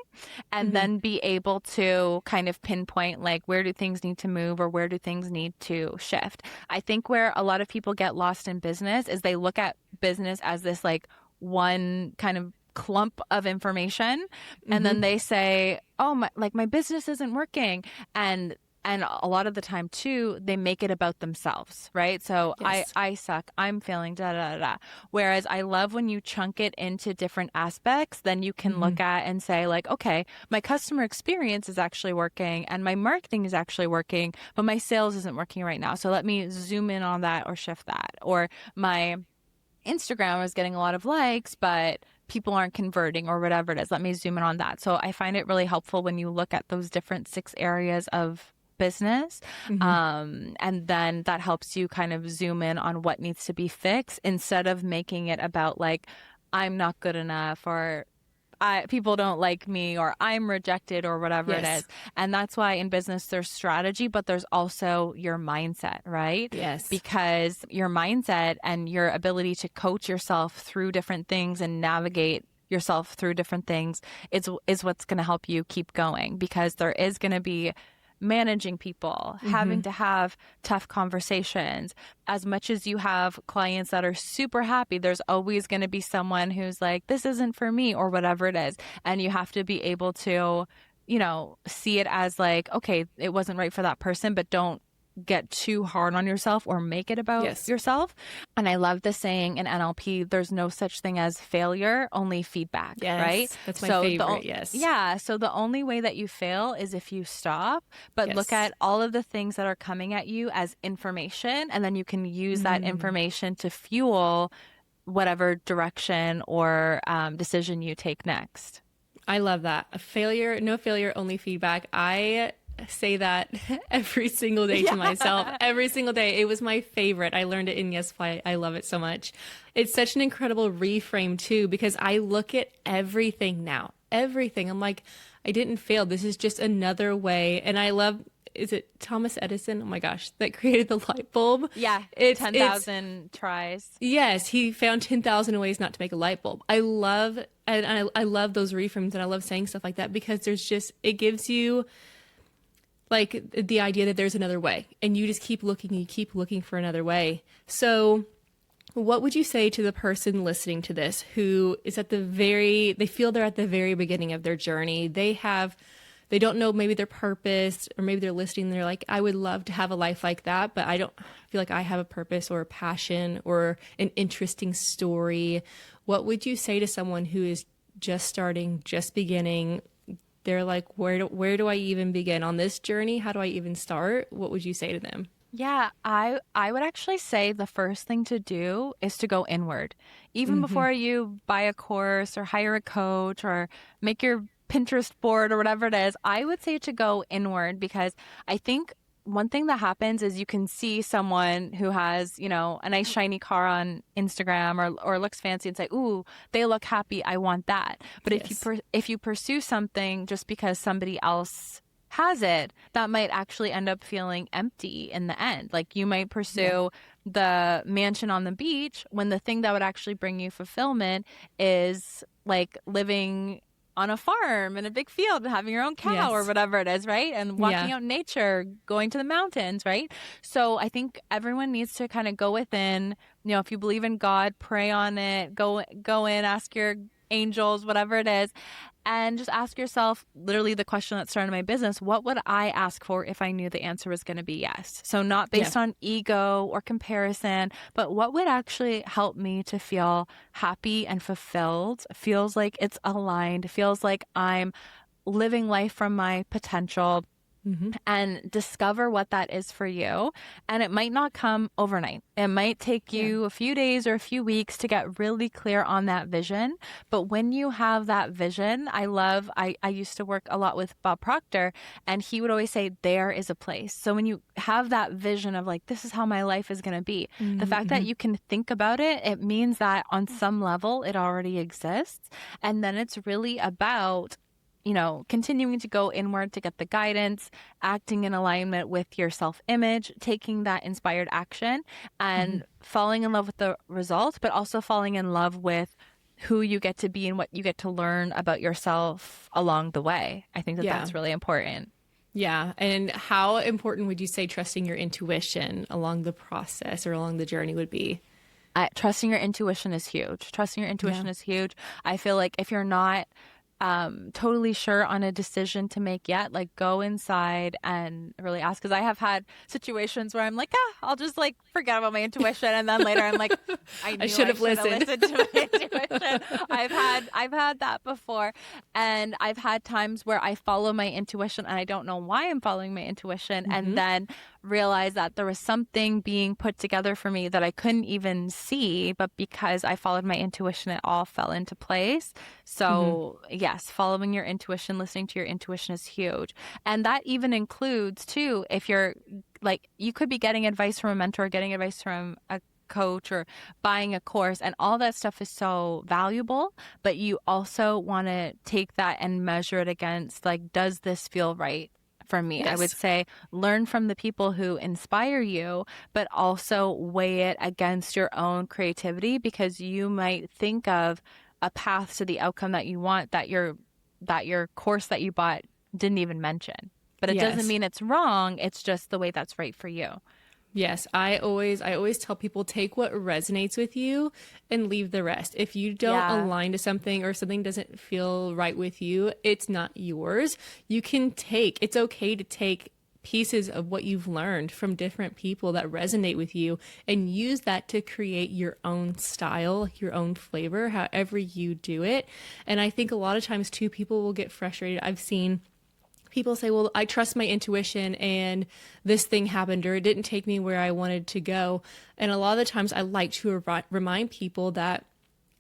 And then be able to kind of pinpoint, like, where do things need to move or where do things need to shift? I think where a lot of people get lost in business is they look at business as this like one kind of clump of information, and then they say, oh, my business isn't working. And a lot of the time too, they make it about themselves, right? So Yes. I suck, I'm failing, da, da, da, da. Whereas I love when you chunk it into different aspects, then you can look at and say like, okay, my customer experience is actually working and my marketing is actually working, but my sales isn't working right now. So let me zoom in on that or shift that. Or my Instagram is getting a lot of likes, but people aren't converting or whatever it is. Let me zoom in on that. So I find it really helpful when you look at those different 6 areas of business. And then that helps you kind of zoom in on what needs to be fixed instead of making it about like, I'm not good enough, or people don't like me, or I'm rejected, or whatever it is. And that's why in business there's strategy, but there's also your mindset, right? Yes. Because your mindset and your ability to coach yourself through different things and navigate yourself through different things is what's going to help you keep going, because there is going to be managing people, having to have tough conversations. As much as you have clients that are super happy, there's always going to be someone who's like, this isn't for me, or whatever it is. And you have to be able to, see it as like, okay, it wasn't right for that person, but don't get too hard on yourself or make it about yourself. And I love the saying in NLP, there's no such thing as failure, only feedback, right? That's my favorite, Yeah. So the only way that you fail is if you stop, but look at all of the things that are coming at you as information, and then you can use that information to fuel whatever direction or decision you take next. I love that. No failure, only feedback. I say that every single day to myself, every single day. It was my favorite. I learned it in Yes Fly. I love it so much. It's such an incredible reframe too, because I look at everything now, everything. I'm like, I didn't fail. This is just another way. And I love, is it Thomas Edison? Oh my gosh, that created the light bulb. Yeah. 10,000 tries. Yes. He found 10,000 ways not to make a light bulb. I love those reframes, and I love saying stuff like that, because it gives you like the idea that there's another way, and you just keep looking for another way. So what would you say to the person listening to this who is they feel they're at the very beginning of their journey? They don't know maybe their purpose, or maybe they're listening and they're like, I would love to have a life like that, but I don't feel like I have a purpose or a passion or an interesting story. What would you say to someone who is just starting, just beginning? They're like, where do I even begin on this journey? How do I even start? What would you say to them? Yeah, I would actually say the first thing to do is to go inward. Even before you buy a course or hire a coach or make your Pinterest board or whatever it is, I would say to go inward, because I think one thing that happens is you can see someone who has, a nice shiny car on Instagram or looks fancy and say, ooh, they look happy, I want that. But if you pursue something just because somebody else has it, that might actually end up feeling empty in the end. Like you might pursue the mansion on the beach when the thing that would actually bring you fulfillment is like living on a farm in a big field and having your own cow or whatever it is, right? And walking out in nature, going to the mountains, right? So I think everyone needs to kind of go within, if you believe in God, pray on it, go in, ask your angels, whatever it is, and just ask yourself literally the question that started my business: what would I ask for if I knew the answer was going to be yes? So not based on ego or comparison, but what would actually help me to feel happy and fulfilled, feels like it's aligned, feels like I'm living life from my potential. And discover what that is for you. And it might not come overnight. It might take you a few days or a few weeks to get really clear on that vision. But when you have that vision, I used to work a lot with Bob Proctor, and he would always say, there is a place. So when you have that vision of like, this is how my life is going to be, the fact that you can think about it, it means that on some level it already exists. And then it's really about continuing to go inward to get the guidance, acting in alignment with your self-image, taking that inspired action, and falling in love with the results, but also falling in love with who you get to be and what you get to learn about yourself along the way. I think that's really important. Yeah. And how important would you say trusting your intuition along the process or along the journey would be? Trusting your intuition is huge. Trusting your intuition is huge. I feel like if you're not totally sure on a decision to make yet, like go inside and really ask. Because I have had situations where I'm like, I'll just like forget about my intuition, and then later I'm like, I knew I should have listened to my intuition. I've had that before, and I've had times where I follow my intuition and I don't know why I'm following my intuition, and then realize that there was something being put together for me that I couldn't even see, but because I followed my intuition, it all fell into place. So yes, following your intuition, listening to your intuition is huge. And that even includes too, if you're like, you could be getting advice from a mentor, getting advice from a coach, or buying a course, and all that stuff is so valuable, but you also want to take that and measure it against, like, does this feel right for me? I would say learn from the people who inspire you, but also weigh it against your own creativity, because you might think of a path to the outcome that you want that your course that you bought didn't even mention. But it doesn't mean it's wrong. It's just the way that's right for you. Yes, I always tell people, take what resonates with you and leave the rest. If you don't align to something, or something doesn't feel right with you, it's not yours. It's okay to take pieces of what you've learned from different people that resonate with you and use that to create your own style, your own flavor, however you do it. And I think a lot of times too, people will get frustrated. I've seen people say, well, I trust my intuition and this thing happened, or it didn't take me where I wanted to go. And a lot of the times I like to remind people that,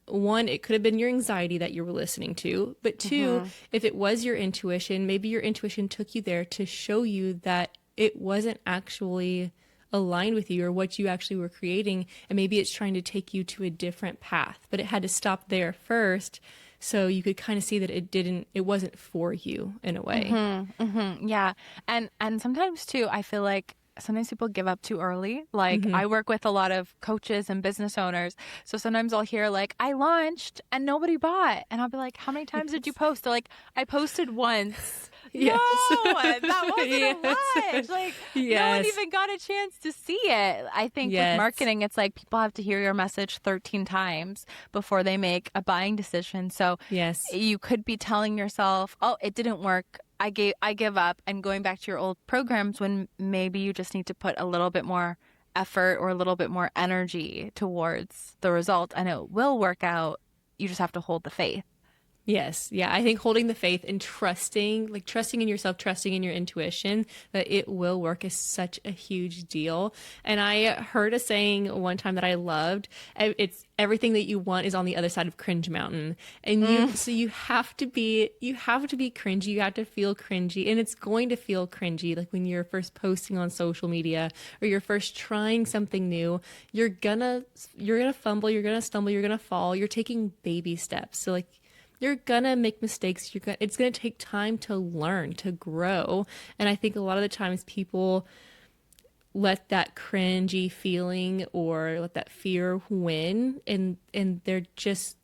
one, it could have been your anxiety that you were listening to, but two, if it was your intuition, maybe your intuition took you there to show you that it wasn't actually aligned with you or what you actually were creating. And maybe it's trying to take you to a different path, but it had to stop there first. So you could kind of see that it wasn't for you in a way. Yeah. And sometimes too, I feel like sometimes people give up too early. Like I work with a lot of coaches and business owners. So sometimes I'll hear like, I launched and nobody bought. And I'll be like, how many times did you post? They're like, I posted once. No, that wasn't a launch. Like no one even got a chance to see it. I think with marketing, it's like people have to hear your message 13 times before they make a buying decision. So you could be telling yourself, oh, it didn't work, I give up, and going back to your old programs, when maybe you just need to put a little bit more effort or a little bit more energy towards the result, and it will work out. You just have to hold the faith. Yes. Yeah. I think holding the faith and trusting in yourself, trusting in your intuition that it will work is such a huge deal. And I heard a saying one time that I loved. It's everything that you want is on the other side of cringe mountain. And so you have to be cringy. You have to feel cringy, and it's going to feel cringy. Like when you're first posting on social media or you're first trying something new, you're gonna fumble, you're gonna stumble, you're gonna fall. You're taking baby steps. So like, you're gonna make mistakes. It's gonna take time to learn, to grow. And I think a lot of the times people let that cringy feeling or let that fear win, and they're just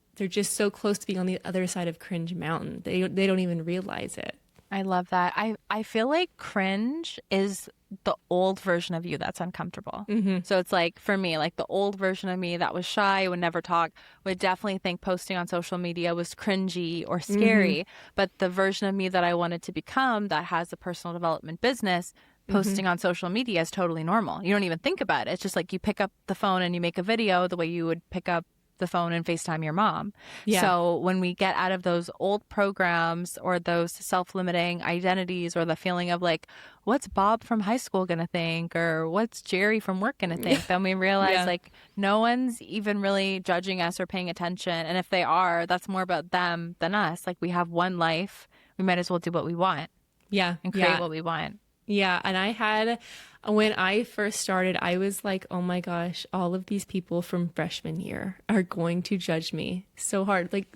so close to being on the other side of cringe mountain. They don't even realize it. I love that. I feel like cringe is the old version of you that's uncomfortable. So it's like, for me, like the old version of me that was shy, would never talk, would definitely think posting on social media was cringy or scary. But the version of me that I wanted to become, that has a personal development business, posting on social media is totally normal. You don't even think about it. It's just like you pick up the phone and you make a video the way you would pick up the phone and FaceTime your mom. So when we get out of those old programs or those self-limiting identities, or the feeling of like, what's Bob from high school going to think, or what's Jerry from work going to think, then we realize like no one's even really judging us or paying attention. And if they are, that's more about them than us. Like, we have one life. We might as well do what we want. And create what we want. Yeah. And when I first started, I was like, oh my gosh, all of these people from freshman year are going to judge me so hard, like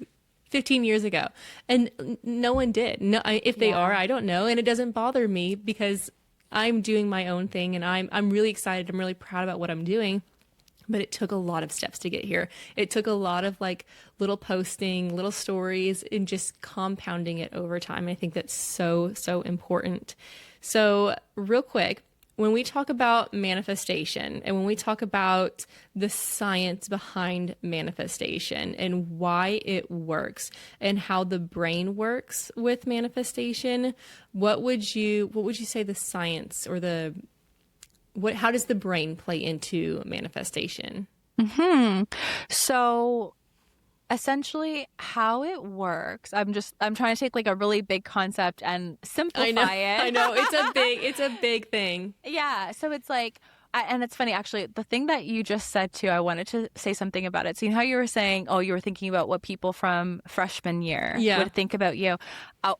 15 years ago. And no one did. No, if they are, I don't know. And it doesn't bother me because I'm doing my own thing, and I'm really excited. I'm really proud about what I'm doing. But it took a lot of steps to get here. It took a lot of like little posting, little stories, and just compounding it over time. I think that's so, so important. So real quick, when we talk about manifestation and when we talk about the science behind manifestation and why it works and how the brain works with manifestation, what would you say the science or how does the brain play into manifestation? So essentially how it works, I'm trying to take like a really big concept and simplify it. I know it's a big thing. Yeah. So it's like, and it's funny, actually, the thing that you just said too, I wanted to say something about it. So, you know how you were saying, oh, you were thinking about what people from freshman year would think about you.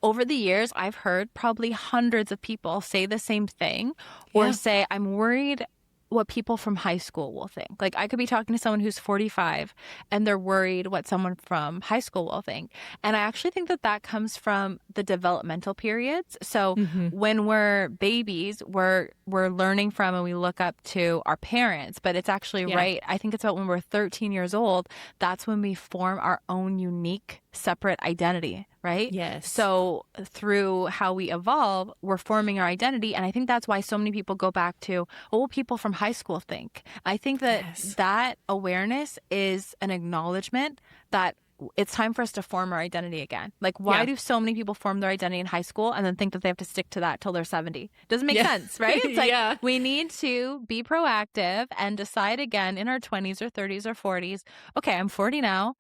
Over the years, I've heard probably hundreds of people say the same thing or say, I'm worried what people from high school will think. Like, I could be talking to someone who's 45 and they're worried what someone from high school will think. And I actually think that that comes from the developmental periods. So when we're babies, we're learning from and we look up to our parents, but it's actually right. I think it's about when we're 13 years old, that's when we form our own unique separate identity, right? Yes. So through how we evolve, we're forming our identity. And I think that's why so many people go back to, what will people from high school think? I think that that awareness is an acknowledgement that it's time for us to form our identity again. Like, why do so many people form their identity in high school and then think that they have to stick to that till they're 70? Doesn't make sense, right? It's like, we need to be proactive and decide again in our 20s or 30s or 40s. Okay, I'm 40 now.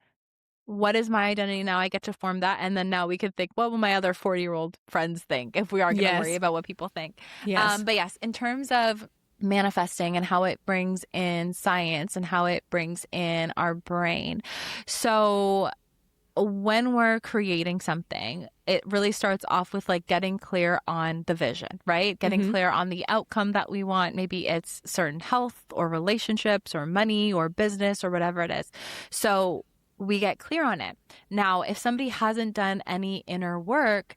What is my identity now? I get to form that. And then now we can think, what will my other 40-year-old friends think if we are going to worry about what people think? But yes, in terms of manifesting and how it brings in science and how it brings in our brain. So when we're creating something, it really starts off with like getting clear on the vision, right? Getting clear on the outcome that we want. Maybe it's certain health or relationships or money or business or whatever it is. So we get clear on it. Now, if somebody hasn't done any inner work,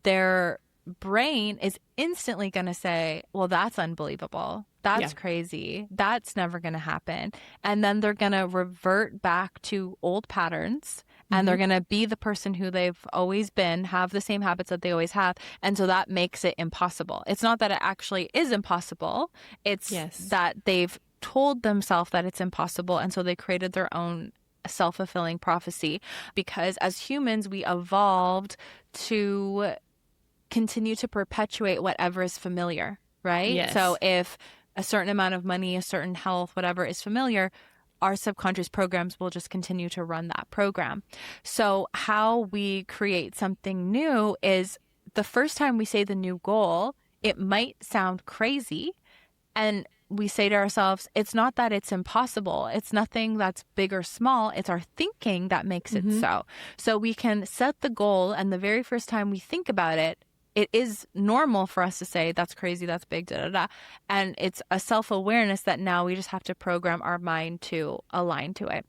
their brain is instantly going to say, well, that's unbelievable. That's crazy. That's never going to happen. And then they're going to revert back to old patterns and they're going to be the person who they've always been, have the same habits that they always have. And so that makes it impossible. It's not that it actually is impossible. It's that they've told themselves that it's impossible. And so they created their own self-fulfilling prophecy, because as humans, we evolved to continue to perpetuate whatever is familiar, right? Yes. So if a certain amount of money, a certain health, whatever is familiar, our subconscious programs will just continue to run that program. So how we create something new is the first time we say the new goal, it might sound crazy. And we say to ourselves, it's not that it's impossible. It's nothing that's big or small. It's our thinking that makes it so. So we can set the goal, and the very first time we think about it, it is normal for us to say, that's crazy, that's big, da, da, da. And it's a self-awareness that now we just have to program our mind to align to it.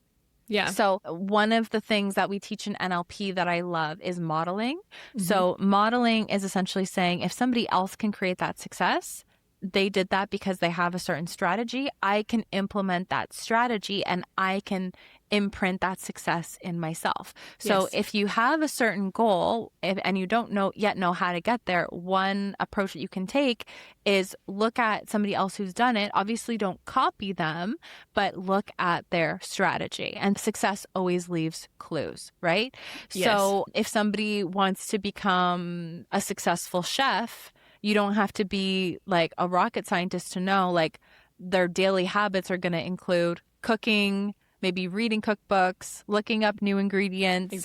Yeah. So one of the things that we teach in NLP that I love is modeling. So modeling is essentially saying, if somebody else can create that success, they did that because they have a certain strategy. I can implement that strategy and I can imprint that success in myself. So if you have a certain goal and you don't yet know how to get there, one approach that you can take is look at somebody else who's done it. Obviously, don't copy them, but look at their strategy. And success always leaves clues, right? So if somebody wants to become a successful chef, you don't have to be like a rocket scientist to know, like, their daily habits are going to include cooking, maybe reading cookbooks, looking up new ingredients,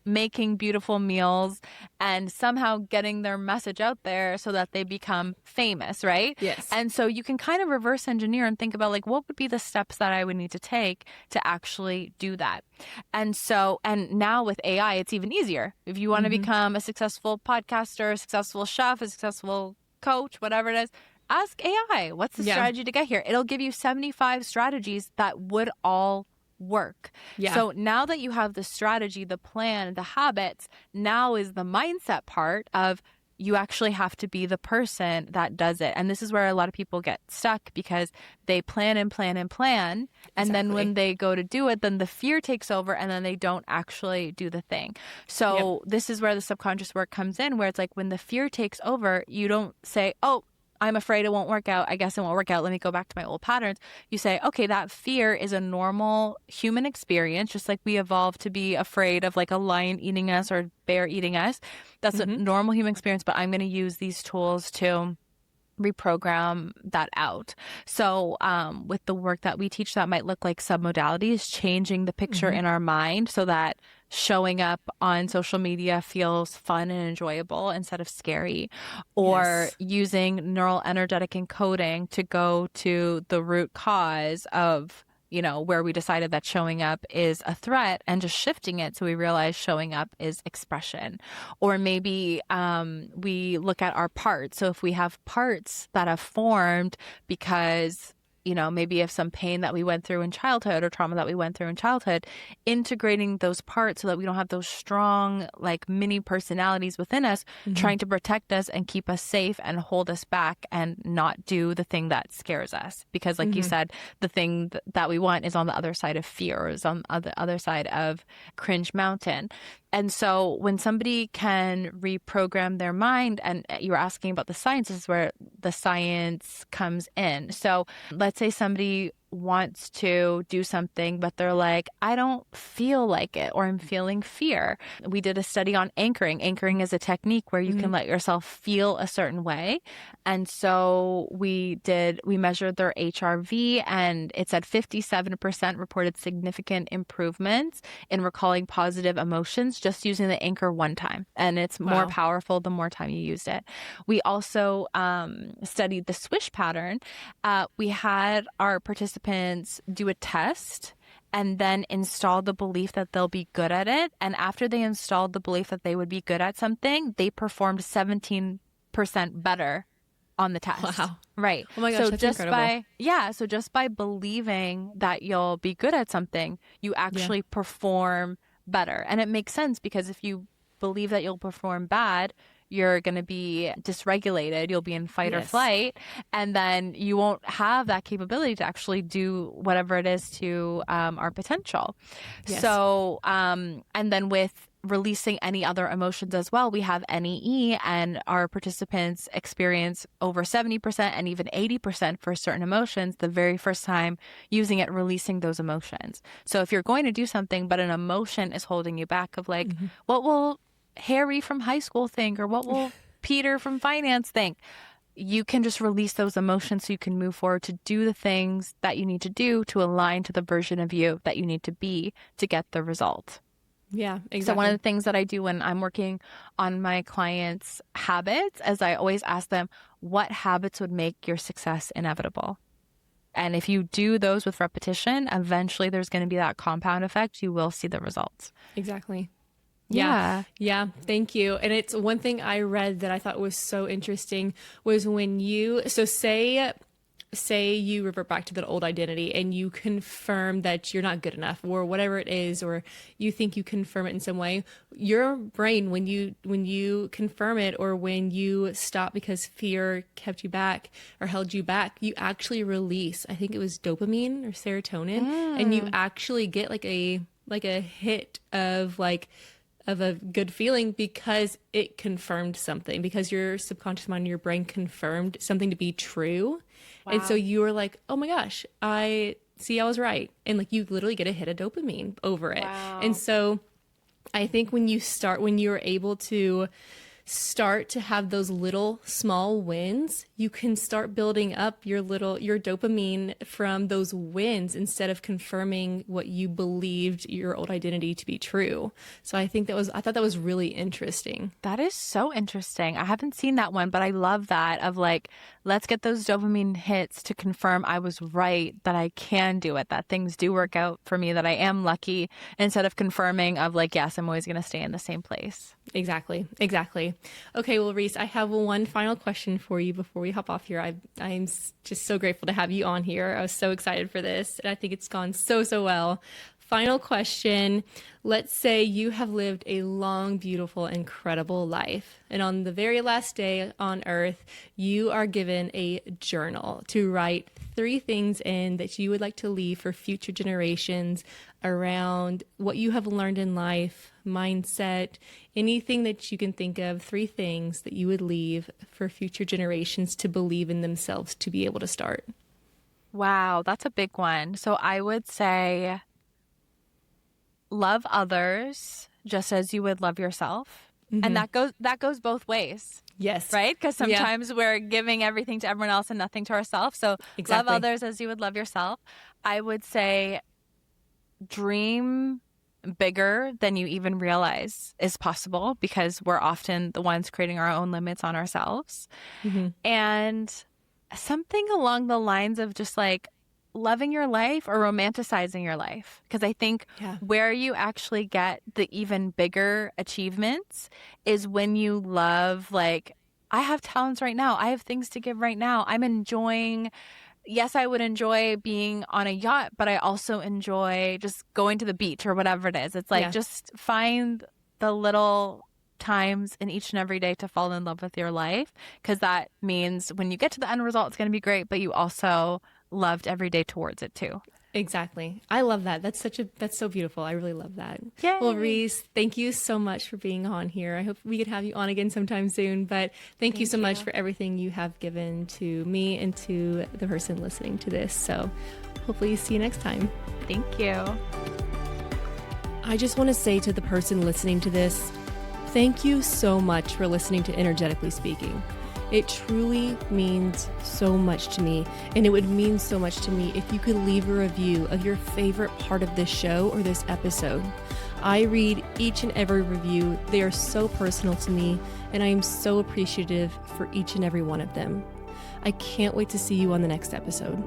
making beautiful meals, and somehow getting their message out there so that they become famous, right? Yes. And so you can kind of reverse engineer and think about, like, what would be the steps that I would need to take to actually do that? And so, and now with AI, it's even easier. If you want to become a successful podcaster, a successful chef, a successful coach, whatever it is, ask AI, what's the strategy to get here? It'll give you 75 strategies that would all work. So now that you have the strategy, the plan, the habits, now is the mindset part of you actually have to be the person that does it. And this is where a lot of people get stuck, because they plan and plan and plan. And then when they go to do it, then the fear takes over and then they don't actually do the thing. So this is where the subconscious work comes in, where it's like when the fear takes over, you don't say, oh, I'm afraid it won't work out. I guess it won't work out. Let me go back to my old patterns. You say, okay, that fear is a normal human experience, just like we evolved to be afraid of like a lion eating us or a bear eating us. That's a normal human experience, but I'm going to use these tools to reprogram that out. So with the work that we teach, that might look like submodalities, changing the picture in our mind so that showing up on social media feels fun and enjoyable instead of scary, or using neural energetic encoding to go to the root cause of where we decided that showing up is a threat and just shifting it so we realize showing up is expression. Or maybe we look at our parts. So if we have parts that have formed because maybe if some pain that we went through in childhood or trauma that we went through in childhood, integrating those parts so that we don't have those strong, like mini personalities within us trying to protect us and keep us safe and hold us back and not do the thing that scares us. Because like you said, the thing that we want is on the other side of fear, is on the other side of cringe mountain. And so when somebody can reprogram their mind, and you were asking about the science, this is where the science comes in. So let's say somebody wants to do something, but they're like, I don't feel like it, or I'm feeling fear. We did a study on anchoring. Anchoring is a technique where you can let yourself feel a certain way. And so we measured their HRV, and it said 57% reported significant improvements in recalling positive emotions just using the anchor one time. And it's more powerful the more time you used it. We also studied the swish pattern. We had our participants do a test and then install the belief that they'll be good at it. And after they installed the belief that they would be good at something, they performed 17% better on the test. Wow. Right. Oh my gosh, that's incredible. So just by believing that you'll be good at something, you actually perform better. And it makes sense because if you believe that you'll perform bad, you're going to be dysregulated. You'll be in fight or flight. And then you won't have that capability to actually do whatever it is to our potential. Yes. So, and then with releasing any other emotions as well, we have NEE, and our participants experience over 70% and even 80% for certain emotions the very first time using it, releasing those emotions. So if you're going to do something, but an emotion is holding you back of like, what will Harry from high school think, or what will Peter from finance think? You can just release those emotions so you can move forward to do the things that you need to do to align to the version of you that you need to be to get the result. Yeah, exactly. So one of the things that I do when I'm working on my clients' habits is I always ask them, what habits would make your success inevitable? And if you do those with repetition, eventually there's going to be that compound effect. You will see the results. Exactly. Yeah. Thank you. And it's one thing I read that I thought was so interesting was when say you revert back to that old identity and you confirm that you're not good enough or whatever it is, or you think you confirm it in some way, your brain, when you confirm it, or when you stop because fear kept you back or held you back, you actually release, I think it was dopamine or serotonin, and you actually get like a hit of a good feeling because it confirmed something, because your subconscious mind and your brain confirmed something to be true. Wow. And so you were like, oh my gosh, I was right. And like you literally get a hit of dopamine over it. Wow. And so I think when you're able to start to have those little small wins, you can start building up your dopamine from those wins instead of confirming what you believed your old identity to be true. So I thought that was really interesting. That is so interesting. I haven't seen that one, but I love that of like, let's get those dopamine hits to confirm I was right, that I can do it, that things do work out for me, that I am lucky, instead of confirming of like, yes, I'm always going to stay in the same place. Exactly. Okay, well, Reese, I have one final question for you before we hop off here. I'm just so grateful to have you on here. I was so excited for this, and I think it's gone so well. final question. Let's say you have lived a long, beautiful, incredible life. And on the very last day on earth, you are given a journal to write 3 things in that you would like to leave for future generations around what you have learned in life, mindset, anything that you can think of, 3 things that you would leave for future generations to believe in themselves to be able to start. Wow, that's a big one. So I would say love others just as you would love yourself. And that goes both ways. Yes. Right? Because sometimes we're giving everything to everyone else and nothing to ourselves. So love others as you would love yourself. I would say dream bigger than you even realize is possible, because we're often the ones creating our own limits on ourselves. And something along the lines of just like loving your life or romanticizing your life. Because I think where you actually get the even bigger achievements is when you love, like, I have talents right now. I have things to give right now. I'm enjoying, yes, I would enjoy being on a yacht, but I also enjoy just going to the beach or whatever it is. It's like, just find the little times in each and every day to fall in love with your life, because that means when you get to the end result, it's going to be great, but you also loved every day towards it too. Exactly. I love that. That's so beautiful. I really love that. Yay. Well, Reese, thank you so much for being on here. I hope we could have you on again sometime soon, but thank you so much for everything you have given to me and to the person listening to this. So hopefully see you next time. Thank you. I just want to say to the person listening to this, thank you so much for listening to Energetically Speaking. It truly means so much to me, and it would mean so much to me if you could leave a review of your favorite part of this show or this episode. I read each and every review. They are so personal to me, and I am so appreciative for each and every one of them. I can't wait to see you on the next episode.